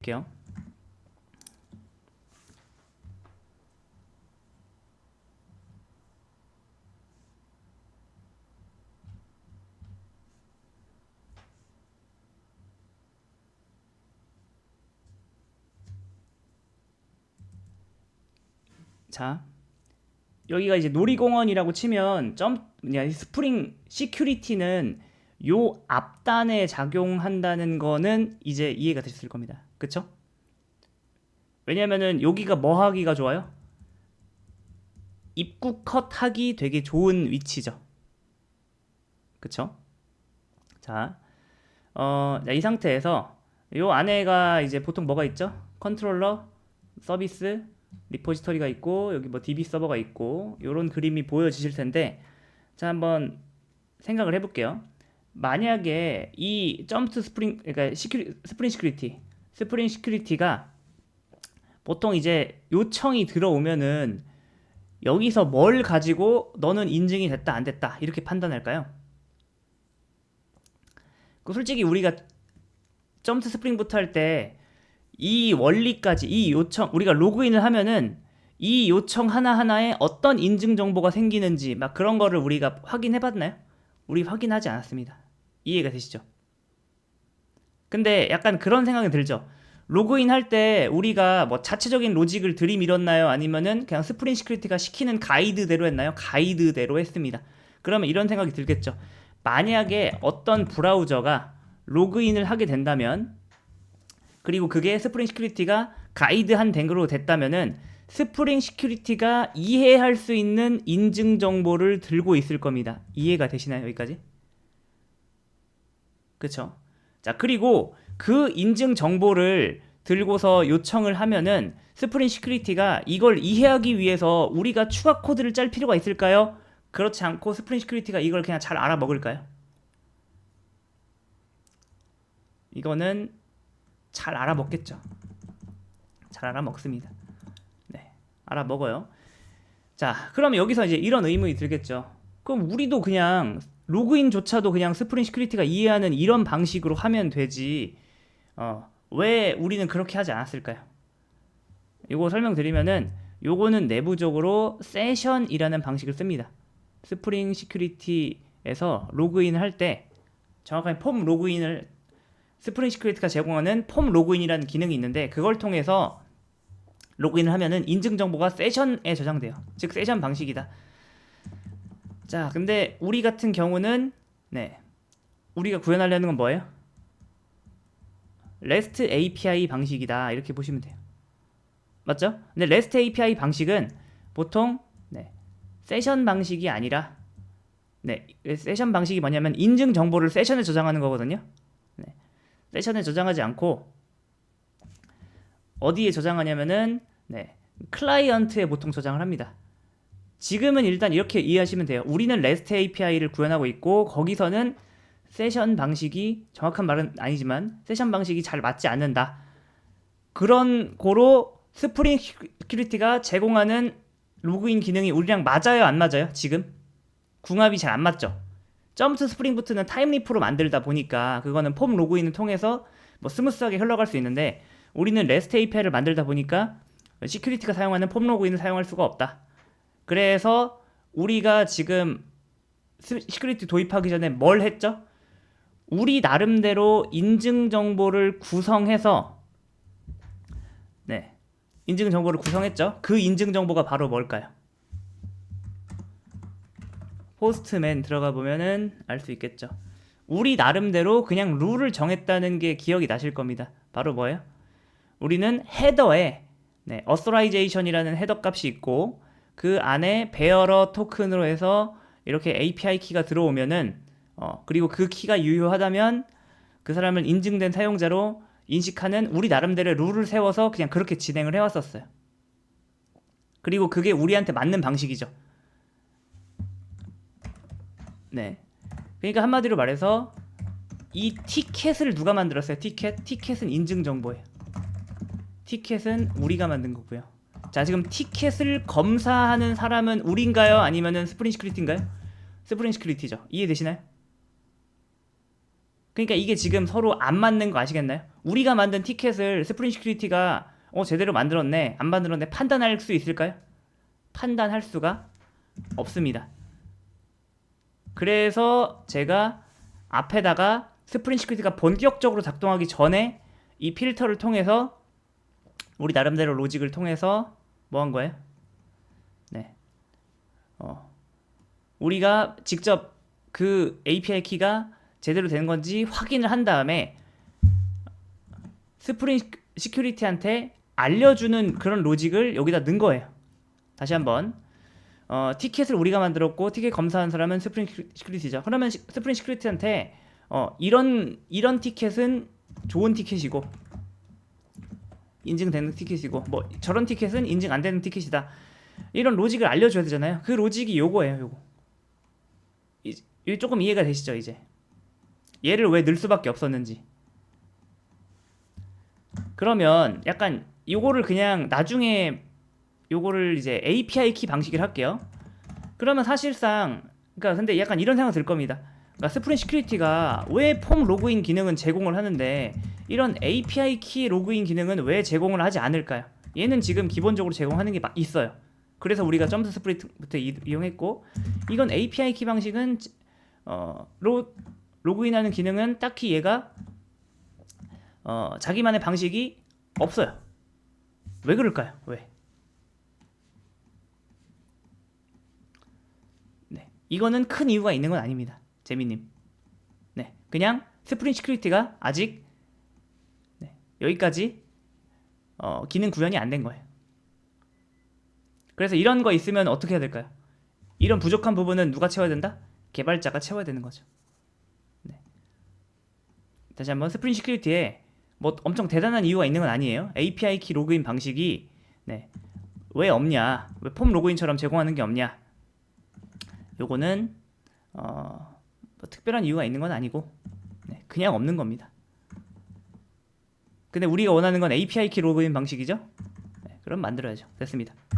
할게요. 자, 여기가 이제 놀이공원이라고 치면 스프링 시큐리티는 요 앞단에 작용한다는 거는 이제 이해가 되셨을 겁니다. 그쵸? 왜냐면은 여기가 뭐 하기가 좋아요? 입구 컷 하기 되게 좋은 위치죠. 그쵸? 자, 이 상태에서 요 안에가 이제 보통 뭐가 있죠? 컨트롤러, 서비스, 리포지터리가 있고 여기 뭐 DB 서버가 있고 요런 그림이 보여지실 텐데, 자 한번 생각을 해볼게요. 만약에 이 점프 스프링, 그러니까 스프링 시큐리티가 보통 이제 요청이 들어오면은 여기서 뭘 가지고 너는 인증이 됐다 안 됐다 이렇게 판단할까요? 솔직히 우리가 점프 스프링부터 할 때 이 원리까지, 이 요청, 우리가 로그인을 하면은 이 요청 하나하나에 어떤 인증 정보가 생기는지 막 그런 거를 우리가 확인해 봤나요? 우리 확인하지 않았습니다. 이해가 되시죠? 근데 약간 그런 생각이 들죠. 로그인 할 때 우리가 뭐 자체적인 로직을 들이밀었나요? 아니면은 그냥 스프링 시큐리티가 시키는 가이드대로 했나요? 가이드대로 했습니다. 그러면 이런 생각이 들겠죠. 만약에 어떤 브라우저가 로그인을 하게 된다면, 그리고 그게 스프링 시큐리티가 가이드한 댕으로 됐다면은 스프링 시큐리티가 이해할 수 있는 인증 정보를 들고 있을 겁니다. 이해가 되시나요? 여기까지? 그쵸? 자, 그리고 그 인증 정보를 들고서 요청을 하면은 스프링 시큐리티가 이걸 이해하기 위해서 우리가 추가 코드를 짤 필요가 있을까요? 그렇지 않고 스프링 시큐리티가 이걸 그냥 잘 알아먹을까요? 이거는 잘 알아먹겠죠. 잘 알아먹습니다. 네, 알아먹어요. 자, 그럼 여기서 이제 이런 의문이 들겠죠. 그럼 우리도 그냥 로그인조차도 그냥 스프링 시큐리티가 이해하는 이런 방식으로 하면 되지. 왜 우리는 그렇게 하지 않았을까요? 이거 설명드리면은, 요거는 내부적으로 세션이라는 방식을 씁니다. 스프링 시큐리티에서 로그인을 할 때 정확하게 폼 로그인을, 스프링 시큐리티가 제공하는 폼 로그인이라는 기능이 있는데, 그걸 통해서 로그인을 하면은 인증 정보가 세션에 저장돼요. 즉 세션 방식이다. 자, 근데 우리 같은 경우는, 네, 우리가 구현하려는 건 뭐예요? REST API 방식이다, 이렇게 보시면 돼요. 맞죠? 근데 REST API 방식은 보통, 네, 세션 방식이 아니라, 네, 세션 방식이 뭐냐면 인증 정보를 세션에 저장하는 거거든요. 네, 세션에 저장하지 않고 어디에 저장하냐면은, 네, 클라이언트에 보통 저장을 합니다. 지금은 일단 이렇게 이해하시면 돼요. 우리는 REST API를 구현하고 있고, 거기서는 세션 방식이, 정확한 말은 아니지만 세션 방식이 잘 맞지 않는다. 그런 고로 스프링 시큐리티가 제공하는 로그인 기능이 우리랑 맞아요, 안 맞아요? 지금 궁합이 잘 안 맞죠. 점프 스프링부트는 타임리프로 만들다 보니까 그거는 폼 로그인을 통해서 뭐 스무스하게 흘러갈 수 있는데, 우리는 REST API를 만들다 보니까 시큐리티가 사용하는 폼 로그인을 사용할 수가 없다. 그래서 우리가 지금 시큐리티 도입하기 전에 뭘 했죠? 우리 나름대로 인증 정보를 구성해서, 네, 인증 정보를 구성했죠. 그 인증 정보가 바로 뭘까요? 포스트맨 들어가 보면은 알 수 있겠죠. 우리 나름대로 그냥 룰을 정했다는 게 기억이 나실 겁니다. 바로 뭐예요? 우리는 헤더에, 네, authorization이라는 헤더 값이 있고, 그 안에 bearer 토큰으로 해서 이렇게 API 키가 들어오면은, 그리고 그 키가 유효하다면 그 사람을 인증된 사용자로 인식하는 우리 나름대로의 룰을 세워서 그냥 그렇게 진행을 해왔었어요. 그리고 그게 우리한테 맞는 방식이죠. 네. 그러니까 한마디로 말해서 이 티켓을 누가 만들었어요? 티켓은 인증 정보예요. 티켓은 우리가 만든 거고요. 자, 지금 티켓을 검사하는 사람은 우린가요? 아니면은 스프링 시큐리티인가요? 스프링 시큐리티죠. 이해되시나요? 그러니까 이게 지금 서로 안 맞는 거 아시겠나요? 우리가 만든 티켓을 스프링 시큐리티가 제대로 만들었네, 안 만들었네 판단할 수 있을까요? 판단할 수가 없습니다. 그래서 제가 앞에다가 스프링 시큐리티가 본격적으로 작동하기 전에 이 필터를 통해서 우리 나름대로 로직을 통해서 뭐 한 거예요? 네. 우리가 직접 그 API 키가 제대로 되는 건지 확인을 한 다음에 스프링 시큐리티한테 알려주는 그런 로직을 여기다 넣은 거예요. 다시 한번 티켓을 우리가 만들었고 티켓 검사한 사람은 스프링 시큐리티죠. 그러면 스프링 시큐리티한테 이런 티켓은 좋은 티켓이고 인증되는 티켓이고 뭐 저런 티켓은 인증 안 되는 티켓이다. 이런 로직을 알려줘야 되잖아요. 그 로직이 요거예요. 요거. 조금 이해가 되시죠 이제? 얘를 왜 넣을 수밖에 없었는지. 그러면 약간 요거를 그냥 나중에 요거를 이제 API 키 방식을 할게요. 그러면 사실상 그러니까 근데 약간 이런 생각 들 겁니다. 그러니까 스프링 시큐리티가 왜 폼 로그인 기능은 제공을 하는데 이런 API 키 로그인 기능은 왜 제공을 하지 않을까요? 얘는 지금 기본적으로 제공하는 게 있어요. 그래서 우리가 점프 스프링부터 이용했고 이건 API 키 방식은 로그인하는 기능은 딱히 얘가 자기만의 방식이 없어요. 왜 그럴까요? 왜? 네, 이거는 큰 이유가 있는 건 아닙니다, 재민님. 네, 그냥 스프링 시큐리티가 아직 여기까지 기능 구현이 안 된 거예요. 그래서 이런 거 있으면 어떻게 해야 될까요? 이런 부족한 부분은 누가 채워야 된다? 개발자가 채워야 되는 거죠. 네. 다시 한번 스프링 시큐리티에 뭐 엄청 대단한 이유가 있는 건 아니에요. API 키 로그인 방식이 왜 없냐? 왜 폼 로그인처럼 제공하는 게 없냐? 요거는 뭐 특별한 이유가 있는 건 아니고 그냥 없는 겁니다. 근데 우리가 원하는 건 API 키 로그인 방식이죠? 그럼 만들어야죠. 됐습니다.